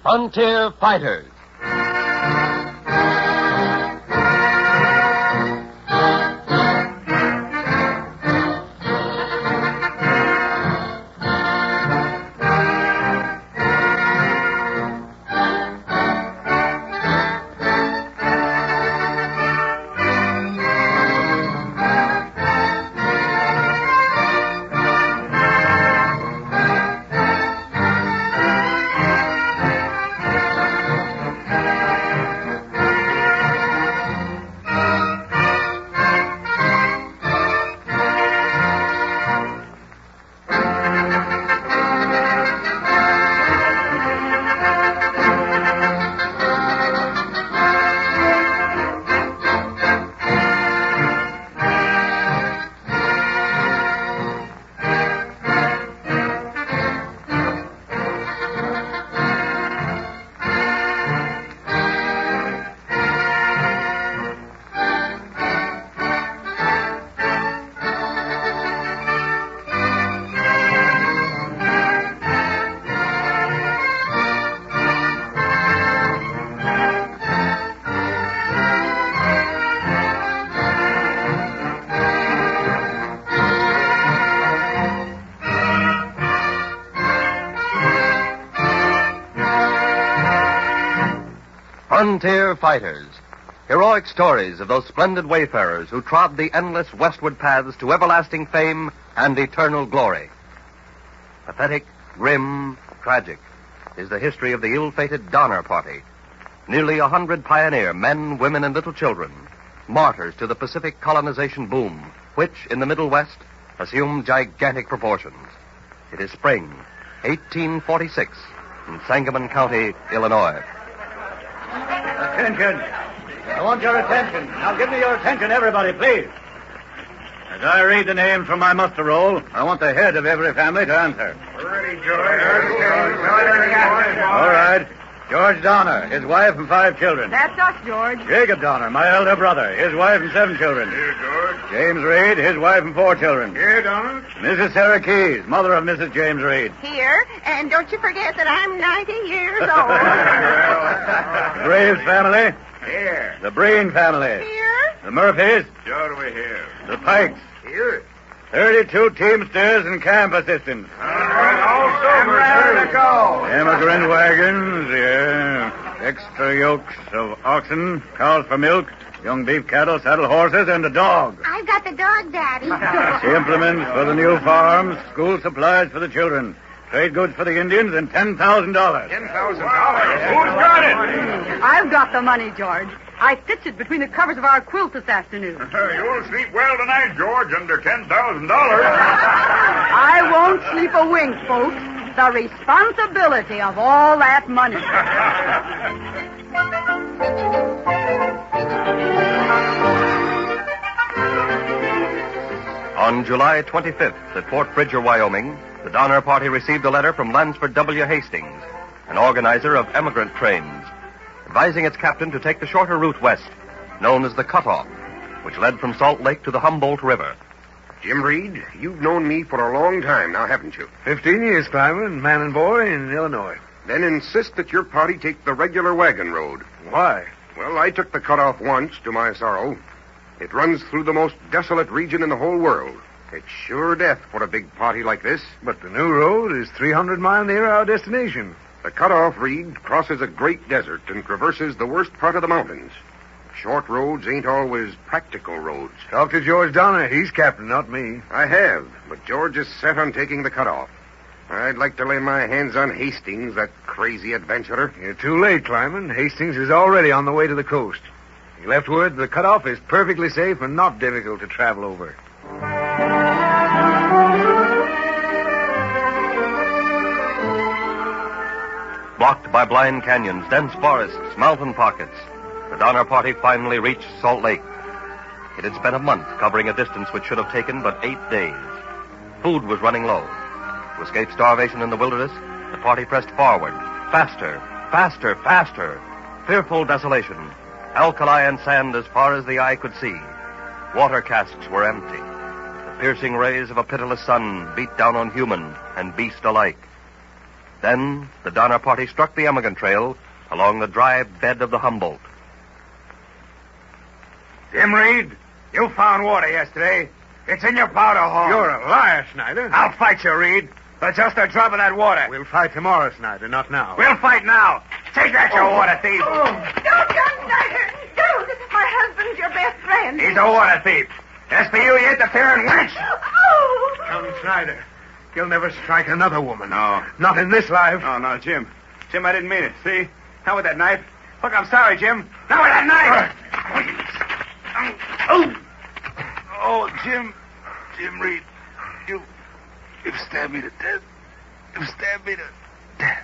Frontier Fighters. Frontier Fighters. Heroic stories of those splendid wayfarers who trod the endless westward paths to everlasting fame and eternal glory. Pathetic, grim, tragic is the history of the ill-fated Donner Party. Nearly 100 pioneer men, women, and little children, martyrs to the Pacific colonization boom, which, in the Middle West, assumed gigantic proportions. It is spring, 1846, in Sangamon County, Illinois. Attention. I want your attention. Now give me your attention, everybody, please. As I read the names from my muster roll, I want the head of every family to answer. Ready, George. All right. George Donner, his wife and 5 children. That's us, George. Jacob Donner, my elder brother, his wife and 7 children. Here, George. James Reed, his wife and 4 children. Here, Donald. Mrs. Sarah Keyes, mother of Mrs. James Reed. Here, and don't you forget that I'm 90 years old. The Graves family. Here. The Breen family. Here? The Murphys. Sure, we here. The Pikes. Here. 32 Teamsters and camp assistants. All right, all sober. Ready to go. Immigrant wagons, yeah. Extra yokes of oxen, cows for milk, young beef cattle, saddle horses, and a dog. I've got the dog, Daddy. Implements for the new farms, school supplies for the children, trade goods for the Indians, and $10,000. $10,000. Who's got it? I've got the money, George. I stitched it between the covers of our quilt this afternoon. You'll sleep well tonight, George, under $10,000. I won't sleep a wink, folks. The responsibility of all that money. On July 25th, at Fort Bridger, Wyoming, the Donner Party received a letter from Lansford W. Hastings, an organizer of emigrant trains, advising its captain to take the shorter route west, known as the Cutoff, which led from Salt Lake to the Humboldt River. Jim Reed, you've known me for a long time now, haven't you? 15 years, Climbing, man and boy in Illinois. Then insist that your party take the regular wagon road. Why? Well, I took the cutoff once, to my sorrow. It runs through the most desolate region in the whole world. It's sure death for a big party like this. But the new road is 300 miles near our destination. The cutoff, Reed, crosses a great desert and traverses the worst part of the mountains. Short roads ain't always practical roads. Talk to George Donner. He's captain, not me. I have, but George is set on taking the cutoff. I'd like to lay my hands on Hastings, that crazy adventurer. You're too late, Climbing. Hastings is already on the way to the coast. He left word the cutoff is perfectly safe and not difficult to travel over. Blocked by blind canyons, dense forests, mountain pockets, the Donner Party finally reached Salt Lake. It had spent a month covering a distance which should have taken but 8 days. Food was running low. To escape starvation in the wilderness, the party pressed forward. Faster, faster, faster. Fearful desolation. Alkali and sand as far as the eye could see. Water casks were empty. The piercing rays of a pitiless sun beat down on human and beast alike. Then the Donner Party struck the Emigrant Trail along the dry bed of the Humboldt. Jim Reed, you found water yesterday. It's in your powder horn. You're a liar, Snyder. I'll fight you, Reed. For just a drop of that water. We'll fight tomorrow, Snyder, not now. We'll fight now. Take that, you water thief. Don't, John Snyder. Don't. This is my husband, your best friend. He's a water thief. As for you interfering wench. Oh. Come, Snyder. You'll never strike another woman. No. Not in this life. Oh, no, Jim. Jim, I didn't mean it. See? Not with that knife. Look, I'm sorry, Jim. Not with that knife. Oh, Jim Reed, you've stabbed me to death. You've stabbed me to death.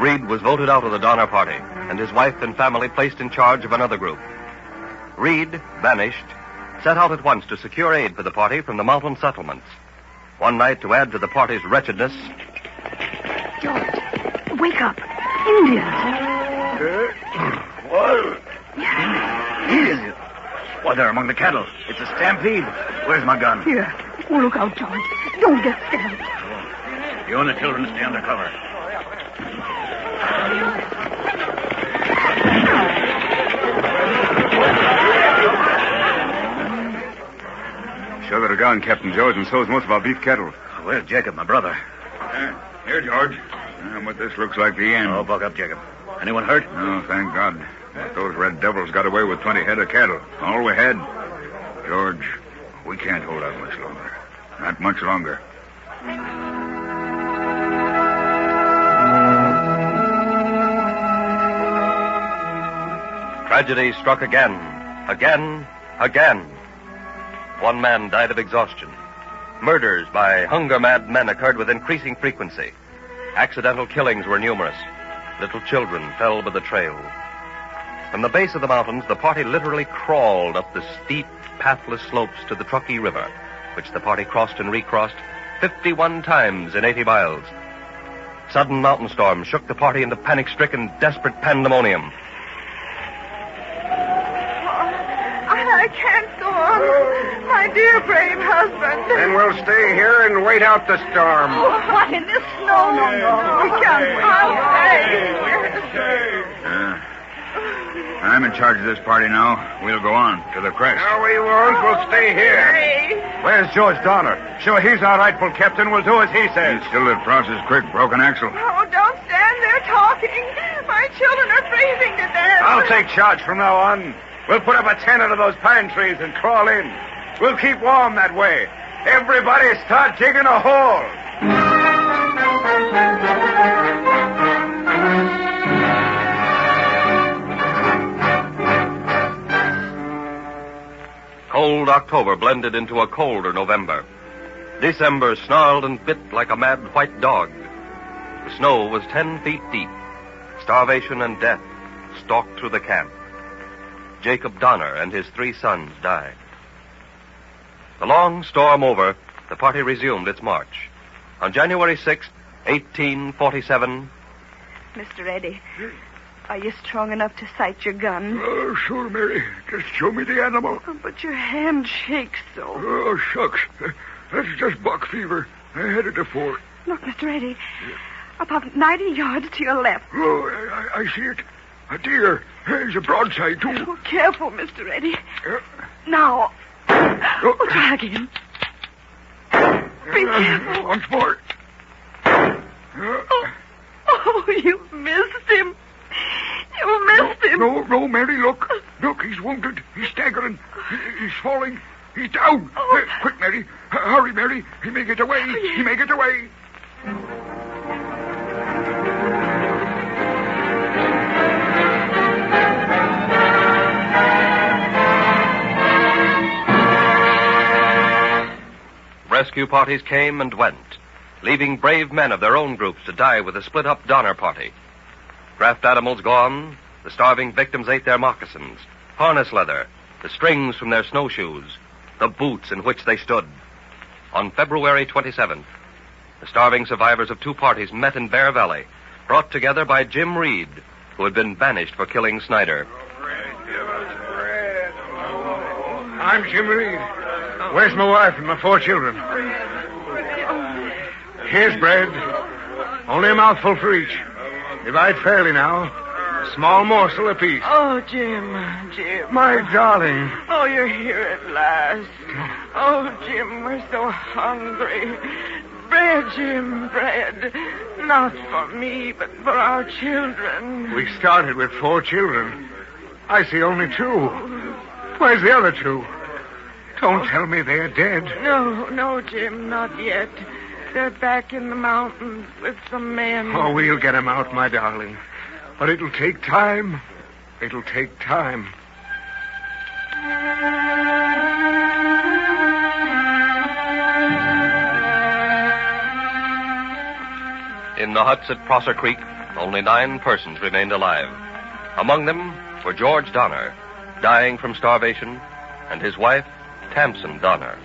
Reed was voted out of the Donner Party, and his wife and family placed in charge of another group. Reed, banished, set out at once to secure aid for the party from the mountain settlements. One night, to add to the party's wretchedness... George, wake up. Indians. What? Indians? What, they're among the cattle. It's a stampede. Where's my gun? Here. Oh, look out, George. Don't get scared. You and the children stay under cover. Sure that a gun, Captain George, and so's most of our beef cattle. Where's Jacob, my brother? Here, George. But this looks like the end. Oh, buck up, Jacob. Anyone hurt? Oh, thank God. Those red devils got away with 20 head of cattle. All we had. George, we can't hold out much longer. Not much longer. Tragedy struck again. Again. One man died of exhaustion. Murders by hunger-mad men occurred with increasing frequency. Accidental killings were numerous. Little children fell by the trail. From the base of the mountains, the party literally crawled up the steep, pathless slopes to the Truckee River, which the party crossed and recrossed 51 times in 80 miles. Sudden mountain storms shook the party into panic-stricken, desperate pandemonium. I can't go on. My dear, brave husband. Then we'll stay here and wait out the storm. Oh, what, in this snow? No. We can't wait. I'll stay. I'm in charge of this party now. We'll go on to the crest. No, we won't. We'll stay here. Where's George Donner? Sure, he's our rightful captain. We'll do as he says. He's still at Fross's Creek, Broken Axle. Oh, don't stand there talking. My children are freezing to death. I'll take charge from now on. We'll put up a tent under those pine trees and crawl in. We'll keep warm that way. Everybody start digging a hole. Cold October blended into a colder November. December snarled and bit like a mad white dog. The snow was 10 feet deep. Starvation and death stalked through the camp. Jacob Donner and his 3 sons died. The long storm over, the party resumed its march. On January 6th, 1847... Mr. Eddie, are you strong enough to sight your gun? Oh, sure, Mary. Just show me the animal. Oh, but your hand shakes so. Oh, shucks. That's just buck fever. I had it before. Look, Mr. Eddie, about 90 yards to your left. Oh, I see it. A deer. There's a broadside, too. Oh, careful, Mr. Eddie. Now. Oh, try again. Be careful. Once more. Oh, you missed him. You missed him. No, Mary, look. Look, he's wounded. He's staggering. He's falling. He's down. Oh. Quick, Mary. Hurry, Mary. He may get away. Oh, yes. He may get away. Rescue parties came and went, leaving brave men of their own groups to die with the split-up Donner Party. Draft animals gone, the starving victims ate their moccasins, harness leather, the strings from their snowshoes, the boots in which they stood. On February 27th, the starving survivors of 2 parties met in Bear Valley, brought together by Jim Reed, who had been banished for killing Snyder. I'm Jim Reed. Where's my wife and my 4 children? Here's bread. Only a mouthful for each. Divide fairly now. A small morsel apiece. Oh, Jim. My darling. Oh, you're here at last. Oh, Jim, we're so hungry. Bread, Jim, bread. Not for me, but for our children. We started with 4 children. I see only 2. Where's the other 2? Don't tell me they're dead. No, Jim, not yet. They're back in the mountains with some men. Oh, we'll get 'em out, my darling. But it'll take time. It'll take time. In the huts at Prosser Creek, only 9 persons remained alive. Among them were George Donner, dying from starvation, and his wife, Tamsen Donner.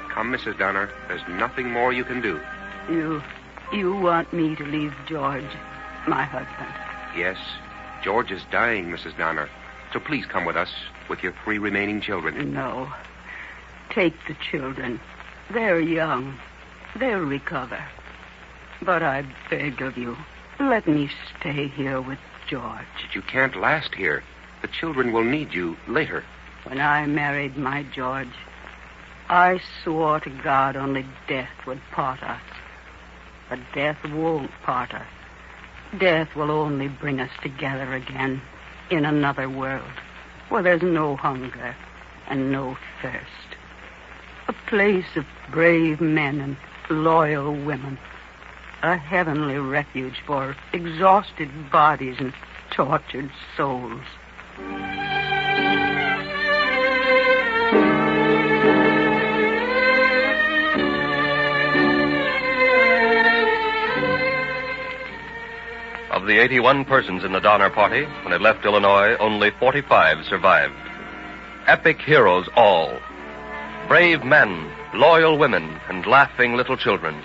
Come, Mrs. Donner. There's nothing more you can do. You want me to leave George, my husband? Yes, George is dying, Mrs. Donner. So please come with us with your 3 remaining children. No. Take the children. They're young. They'll recover. But I beg of you, let me stay here with George. But you can't last here. The children will need you later. When I married my George, I swore to God only death would part us. But death won't part us. Death will only bring us together again in another world where there's no hunger and no thirst. A place of brave men and loyal women. A heavenly refuge for exhausted bodies and tortured souls. Of the 81 persons in the Donner Party, when it left Illinois, only 45 survived. Epic heroes all. Brave men, loyal women, and laughing little children.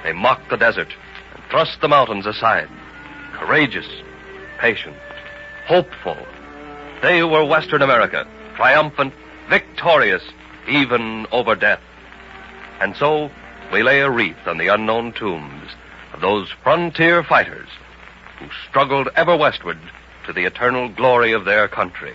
They mocked the desert and thrust the mountains aside. Courageous, patient, hopeful. They were Western America, triumphant, victorious, even over death. And so we lay a wreath on the unknown tombs of those frontier fighters who struggled ever westward to the eternal glory of their country.